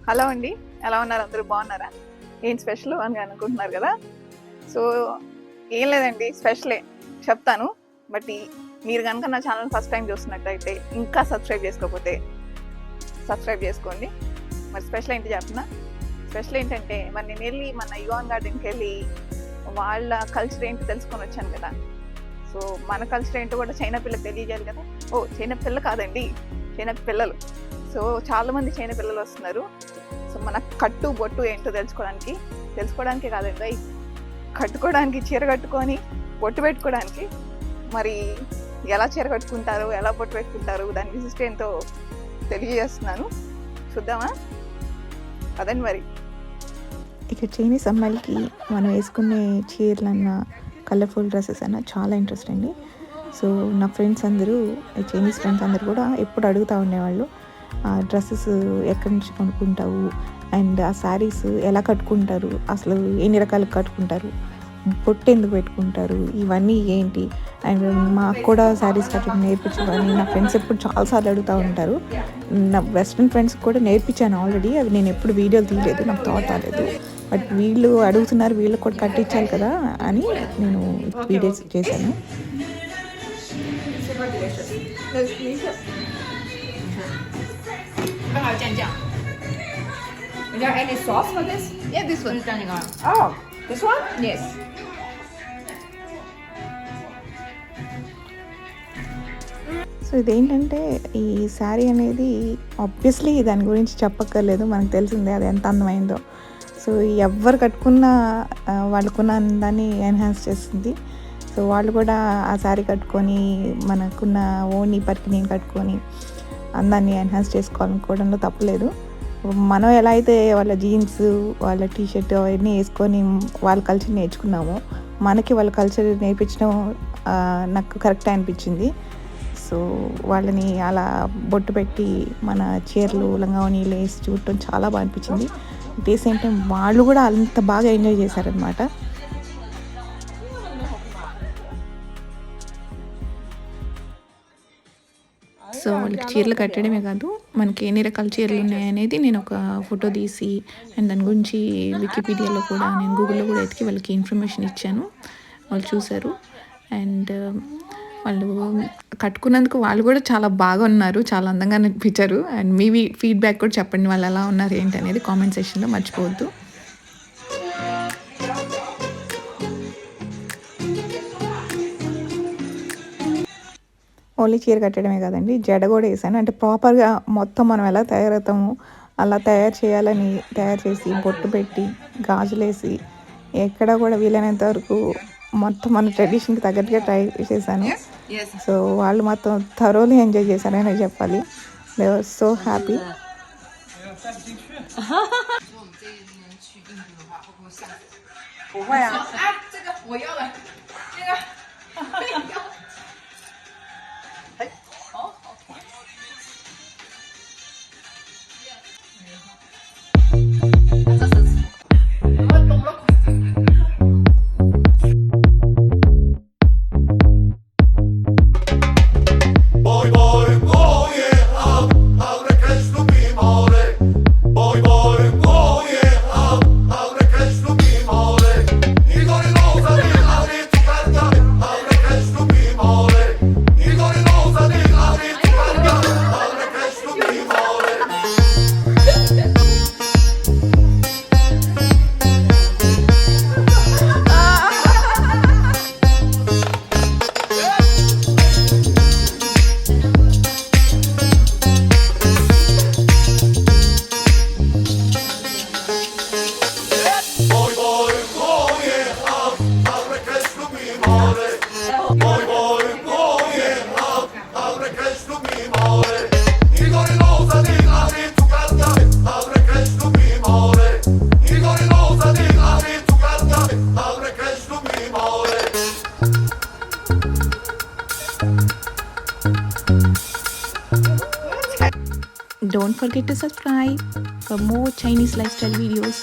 Hello అండి, ఎలా ఉన్నారు? అందరూ బాగున్నారా? ఏం స్పెషల్ అని అనుకుంటున్నారు కదా. సో ఏం లేదండి, స్పెషలే చెప్తాను. బట్ మీరు కనుక నా ఛానల్ ఫస్ట్ టైం చూస్తున్నట్టయితే ఇంకా సబ్స్క్రైబ్ చేసుకోకపోతే సబ్స్క్రైబ్ చేసుకోండి. మరి స్పెషల్ ఏంటి చెప్తున్నా. స్పెషల్ ఏంటంటే మరి నేను వెళ్ళి మన యువన్ గార్డెన్కి వెళ్ళి వాళ్ళ కల్చర్ ఏంటి తెలుసుకొని వచ్చాను కదా. సో మన కల్చర్ ఏంటో కూడా చైనా పిల్లకి తెలియజేయాలి కదా. చైనా పిల్ల కాదండి, చైనా పిల్లలు. సో చాలామంది చైనా పిల్లలు వస్తున్నారు. సో మన కట్టు బొట్టు ఏంటో తెలుసుకోవడానికి కాదండి, కట్టుకోవడానికి, చీర కట్టుకొని బొట్టు పెట్టుకోవడానికి. మరి ఎలా చీర కట్టుకుంటారు, ఎలా బొట్టు పెట్టుకుంటారు, దాని విశిష్ట ఏంటో తెలియజేస్తున్నాను. చూద్దామా? అదండి. మరి ఇక చైనీస్ అమ్మాయిలకి మనం వేసుకునే చీరలన్నా కలర్ఫుల్ డ్రెస్సెస్ అన్నా చాలా ఇంట్రెస్ట్ అండి. సో నా ఫ్రెండ్స్ అందరూ, చైనీస్ ఫ్రెండ్స్ అందరూ కూడా ఎప్పుడు అడుగుతూ ఉండేవాళ్ళు, ఆ డ్రెస్సెస్ ఎక్కడి నుంచి కొనుక్కుంటావు, అండ్ ఆ శారీస్ ఎలా కట్టుకుంటారు, అసలు ఎన్ని రకాలు కట్టుకుంటారు, పొట్టు ఎందుకు పెట్టుకుంటారు, ఇవన్నీ ఏంటి, అండ్ మాకు కూడా శారీస్ కట్టడం నేర్పించమని నా ఫ్రెండ్స్ ఎప్పుడు చాలాసార్లు అడుగుతూ ఉంటారు. నా వెస్ట్రన్ ఫ్రెండ్స్కి కూడా నేర్పించాను ఆల్రెడీ. అవి నేను ఎప్పుడు వీడియోలు తీయలేదు, నాకు థాట్ రాలేదు. బట్ వీళ్ళు అడుగుతున్నారు, వీళ్ళకి కూడా కట్టించాలి కదా అని నేను వీడియోస్ చేశాను. Is there any sauce for this? Yeah, this one. Oh, this one? Yes. So ఇదేంటంటే ఈ శారీ అనేది ఆబ్వియస్లీ దాని గురించి చెప్పక్కర్లేదు, మనకు తెలిసిందే అది ఎంత అందమైందో. సో ఎవరు కట్టుకున్నా వాళ్ళకున్న అందాన్ని ఎన్హాన్స్ చేస్తుంది. సో వాళ్ళు కూడా ఆ శారీ కట్టుకొని మనకున్న ఓని పరికి నేను కట్టుకొని అందాన్ని ఎన్హాన్స్ చేసుకోవాలనుకోవడంలో తప్పలేదు. మనం ఎలా అయితే వాళ్ళ జీన్స్, వాళ్ళ టీషర్ట్ అవన్నీ వేసుకొని వాళ్ళ కల్చర్ నేర్చుకున్నామో, మనకి వాళ్ళ కల్చర్ నేర్పించడం నాకు కరెక్ట్ అనిపించింది. సో వాళ్ళని అలా బొట్టు పెట్టి మన చీరలు, లంగావోణీలు వేసి చూడటం చాలా బాగా అనిపించింది. అట్ ది సేమ్ టైం వాళ్ళు కూడా అంత బాగా ఎంజాయ్ చేశారనమాట. సో వాళ్ళకి చీరలు కట్టడమే కాదు, మనకి ఎన్ని రకాల చీరలు ఉన్నాయనేది నేను ఒక ఫోటో తీసి అండ్ దాని గురించి వికీపీడియాలో కూడా, నేను గూగుల్లో కూడా ఎతికి వాళ్ళకి ఇన్ఫర్మేషన్ ఇచ్చాను. వాళ్ళు చూశారు అండ్ వాళ్ళు కట్టుకున్నందుకు వాళ్ళు కూడా చాలా బాగా ఉన్నారు, చాలా అందంగా అనిపించారు. అండ్ మీ ఫీడ్బ్యాక్ కూడా చెప్పండి, వాళ్ళు ఎలా ఉన్నారు ఏంటి అనేది కామెంట్ సెక్షన్లో మర్చిపోవద్దు. ఓన్లీ చీర కట్టడమే కాదండి, జడ కూడా వేసాను. అంటే ప్రాపర్గా మొత్తం మనం ఎలా తయారవుతామో అలా తయారు చేసి బొట్టు పెట్టి గాజులేసి ఎక్కడ కూడా వీలైనంత వరకు మొత్తం మన ట్రెడిషన్కి తగ్గట్టుగా ట్రై చేశాను. సో వాళ్ళు మొత్తం థరోలీ ఎంజాయ్ చేశారని చెప్పాలి. They were so happy. Don't forget to subscribe for more Chinese lifestyle videos.